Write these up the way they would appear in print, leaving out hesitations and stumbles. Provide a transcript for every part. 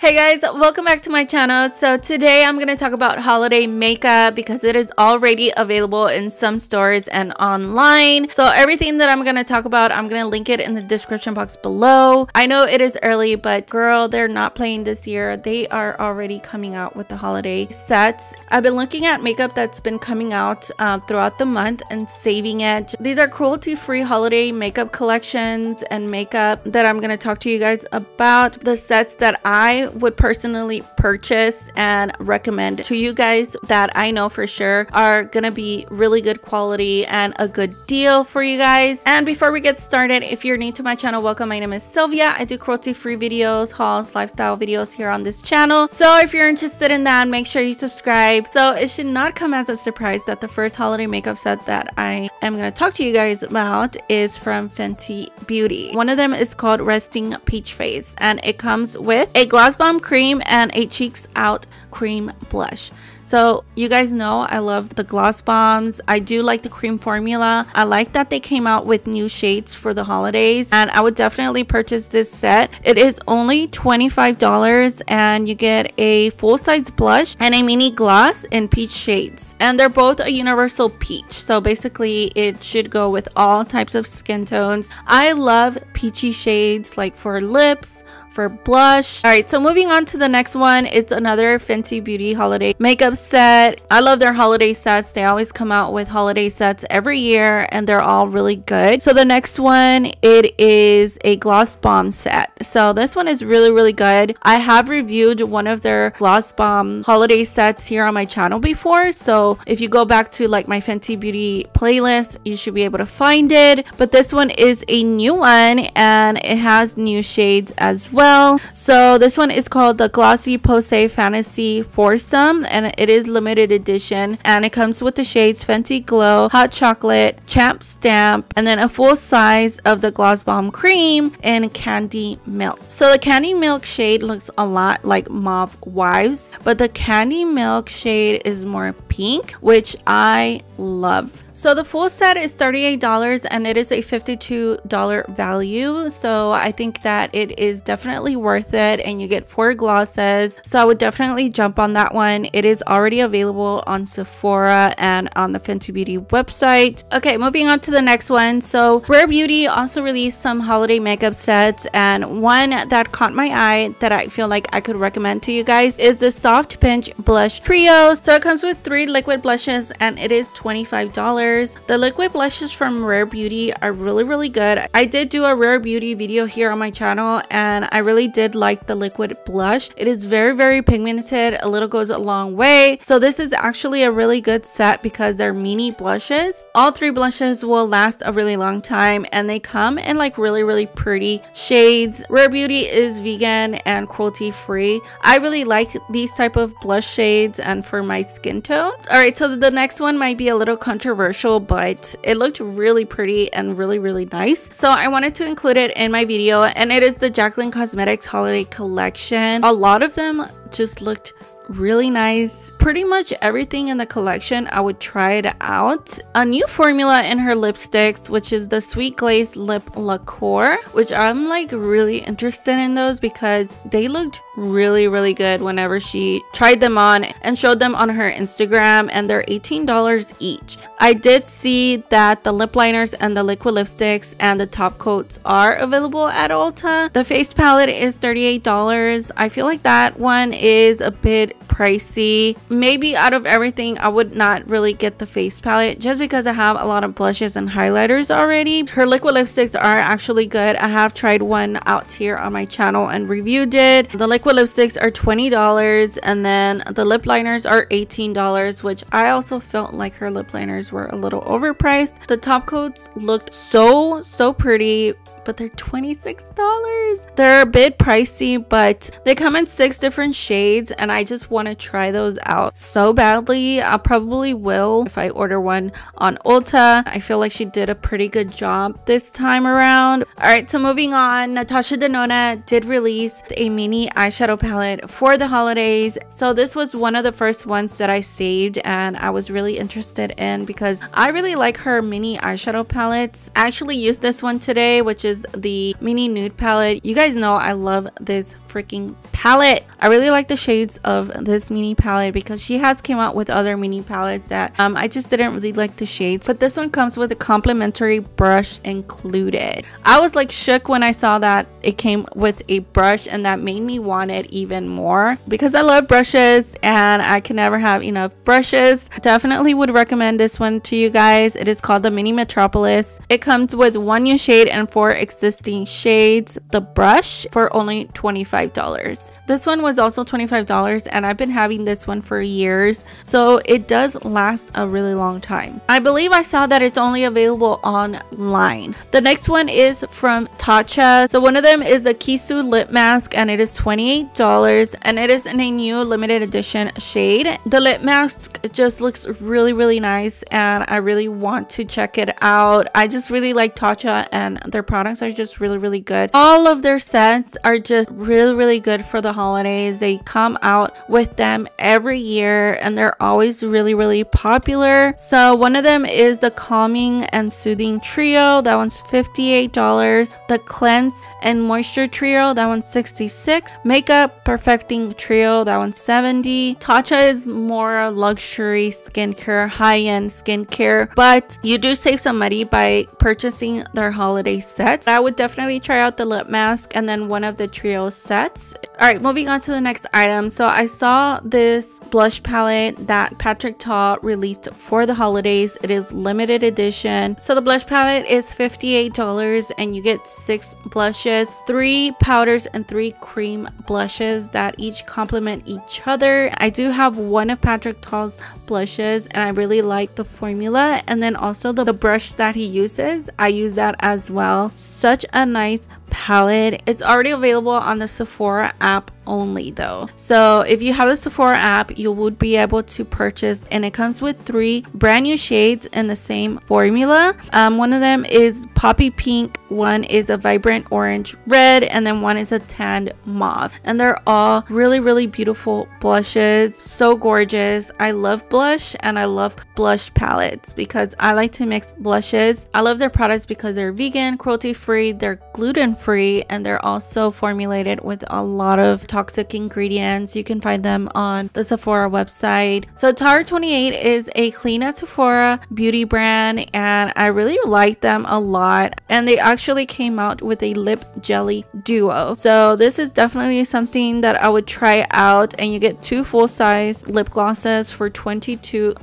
Hey guys, welcome back to my channel. So today I'm going to talk about holiday makeup because it is already available in some stores and online. So everything that I'm going to talk about, I'm going to link it in the description box below. I know it is early, but girl, they're not playing this year. They are already coming out with the holiday sets. I've been looking at makeup that's been coming out throughout the month and saving it. These are cruelty-free holiday makeup collections and makeup that I'm going to talk to you guys about. The sets that I would personally purchase and recommend to you guys that I know for sure are gonna be really good quality and a good deal for you guys. And before we get started, if you're new to my channel, welcome. My name is Sylvia. I do cruelty free videos, hauls, lifestyle videos here on this channel. So if you're interested in that, make sure you subscribe. So it should not come as a surprise that the first holiday makeup set that I am going to talk to you guys about is from Fenty Beauty. One of them is called Resting Peach Face, and it comes with a gloss bomb cream and a cheeks out cream blush. So you guys know I love the gloss bombs. I do like the cream formula. I like that they came out with new shades for the holidays, and I would definitely purchase this set. It is only $25 and you get a full-size blush and a mini gloss in peach shades, and they're both a universal peach, so basically it should go with all types of skin tones. I love peachy shades like for lips, for blush. All right, so moving on to the next one, it's another Fenty Beauty holiday makeup set. I love their holiday sets. They always come out with holiday sets every year and they're all really good. So the next one, it is a gloss bomb set. So this one is really good. I have reviewed one of their gloss bomb holiday sets here on my channel before, so if you go back to like my Fenty Beauty playlist, you should be able to find it. But this one is a new one and it has new shades as well. So this one is called the Glossy Posse Fantasy Foursome, and it is limited edition, and it comes with the shades Fenty Glow, Hot Chocolate, Champ Stamp, and then a full size of the Gloss Bomb Cream and Candy Milk. So the Candy Milk shade looks a lot like Mauve Wives, but the Candy Milk shade is more pink, which I love. So the full set is $38 and it is a $52 value. So I think that it is definitely worth it, and you get 4 glosses. So I would definitely jump on that one. It is already available on Sephora and on the Fenty Beauty website. Okay, moving on to the next one. So Rare Beauty also released some holiday makeup sets, and one that caught my eye that I feel like I could recommend to you guys is the Soft Pinch Blush Trio. So it comes with 3 liquid blushes and it is $25. The liquid blushes from Rare Beauty are really good. I did do a Rare Beauty video here on my channel and I really did like the liquid blush. It is very pigmented. A little goes a long way. So this is actually a really good set because they're mini blushes. All 3 blushes will last a really long time and they come in like really pretty shades. Rare Beauty is vegan and cruelty free. I really like these type of blush shades and for my skin tone. All right, so the next one might be a little controversial, but it looked really pretty and really nice, so I wanted to include it in my video, and it is the Jaclyn Cosmetics holiday collection. A lot of them just looked really nice. Pretty much everything in the collection I would try it out. A new formula in her lipsticks, which is the Sweet Glaze Lip Lacquer, which I'm like really interested in those because they looked really good whenever she tried them on and showed them on her Instagram, and they're $18 each. I did see that the lip liners and the liquid lipsticks and the top coats are available at ULTA. The face palette is $38. I feel like that one is a bit pricey. Maybe out of everything I would not really get the face palette just because I have a lot of blushes and highlighters already. Her liquid lipsticks are actually good. I have tried one out here on my channel and reviewed it. The liquid lipsticks are $20 and then the lip liners are $18, which I also felt like her lip liners were a little overpriced. The top coats looked so pretty, but they're $26. They're a bit pricey, but they come in 6 different shades and I just want to try those out so badly. I probably will if I order one on ULTA. I feel like she did a pretty good job this time around. All right, so moving on, Natasha Denona did release a mini eyeshadow palette for the holidays. So this was one of the first ones that I saved and I was really interested in because I really like her mini eyeshadow palettes. I actually used this one today, which is is the mini nude palette. You guys know I love this freaking palette. I really like the shades of this mini palette because she has came out with other mini palettes that I just didn't really like the shades, but this one comes with a complimentary brush included. I was like shook when I saw that it came with a brush, and that made me want it even more because I love brushes and I can never have enough brushes. Definitely would recommend this one to you guys. It is called the Mini Metropolis. It comes with 1 new shade and 4 existing shades. The brush for only $25. This one was also $25, and I've been having this one for years, so it does last a really long time. I believe I saw that it's only available online. The next one is from TATCHA. So one of them is a Kisu Lip Mask, and it is $28, and it is in a new limited edition shade. The lip mask just looks really nice, and I really want to check it out. I just really like TATCHA, and their products are just really good. All of their sets are just really good for the holidays. They come out with them every year, and they're always really popular. So one of them is the Calming and Soothing Trio. That one's $58. The Cleanse and Moisture Trio, that one's $66. Makeup Perfecting Trio, that one's $70. TATCHA is more luxury skincare, high-end skincare, but you do save some money by purchasing their holiday sets. I would definitely try out the lip mask and then one of the trio sets. All right, moving on to the next item. So I saw this blush palette that Patrick Ta released for the holidays. It is limited edition. So the blush palette is $58, and you get 6 blushes, 3 powders and 3 cream blushes that each complement each other. I do have one of Patrick Ta's blushes, and I really like the formula, and then also the brush that he uses. I use that as well. Such a nice palette. It's already available on the Sephora app only though. So if you have the Sephora app, you would be able to purchase, and it comes with 3 brand new shades in the same formula. One of them is Poppy Pink, one is a vibrant orange red, and then one is a tanned mauve, and they're all really beautiful blushes. So gorgeous. I love blush, and I love blush palettes because I like to mix blushes. I love their products because they're vegan, cruelty free, they're gluten free, and they're also formulated with a lot of toxic ingredients. You can find them on the Sephora website. So Tower 28 is a clean at Sephora beauty brand, and I really like them a lot, and they actually came out with a lip jelly duo. So this is definitely something that I would try out, and you get 2 full-size lip glosses for $22.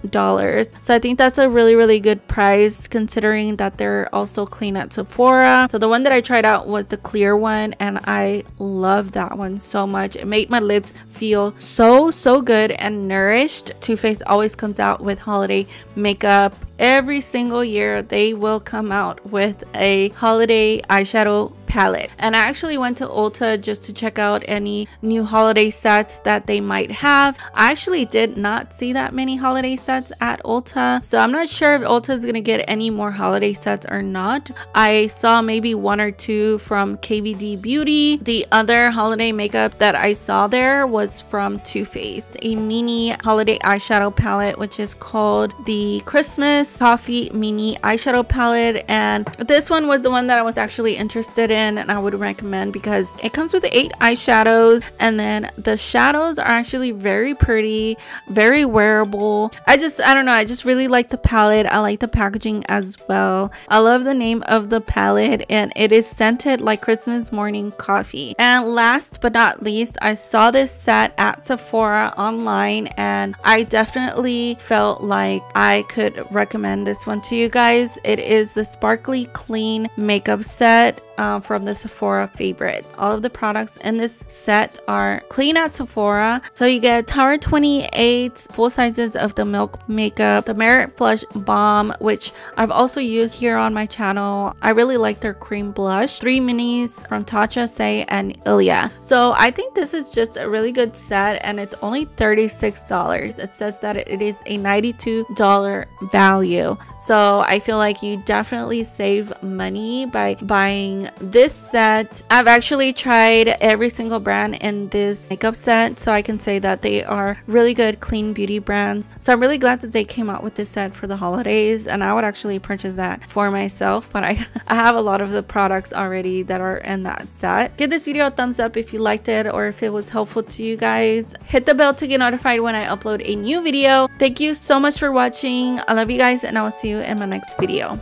So I think that's a really good price considering that they're also clean at Sephora. So the one that I tried out was the clear one, and I love that one so much. It made my lips feel so good and nourished. Too Faced always comes out with holiday makeup. Every single year they will come out with a holiday eyeshadow palette, and I actually went to ULTA just to check out any new holiday sets that they might have. I actually did not see that many holiday sets at ULTA, so I'm not sure if ULTA is gonna get any more holiday sets or not. I saw maybe 1 or 2 from KVD Beauty. The other holiday makeup that I saw there was from Too Faced, a mini holiday eyeshadow palette, which is called the Christmas Coffee Mini Eyeshadow Palette, and this one was the one that I was actually interested in, and I would recommend because it comes with 8 eyeshadows, and then the shadows are actually very pretty, very wearable. I don't know, I just really like the palette. I like the packaging as well. I love the name of the palette, and it is scented like Christmas morning coffee. And last but not least, I saw this set at Sephora online, and I definitely felt like I could recommend this one to you guys. It is the Sparkly Clean makeup set from the Sephora favorites. All of the products in this set are clean at Sephora. So you get Tower 28 full sizes of the Milk makeup, the Merit Flush Balm, which I've also used here on my channel. I really like their cream blush, 3 minis from TATCHA, Say, and ULTA. So I think this is just a really good set, and it's only $36. It says that it is a $92 value. So I feel like you definitely save money by buying in this set. I've actually tried every single brand in this makeup set, so I can say that they are really good clean beauty brands. So I'm really glad that they came out with this set for the holidays, and I would actually purchase that for myself, but I have a lot of the products already that are in that set. Give this video a thumbs up if you liked it or if it was helpful to you guys. Hit the bell to get notified when I upload a new video. Thank you so much for watching. I love you guys, and I will see you in my next video.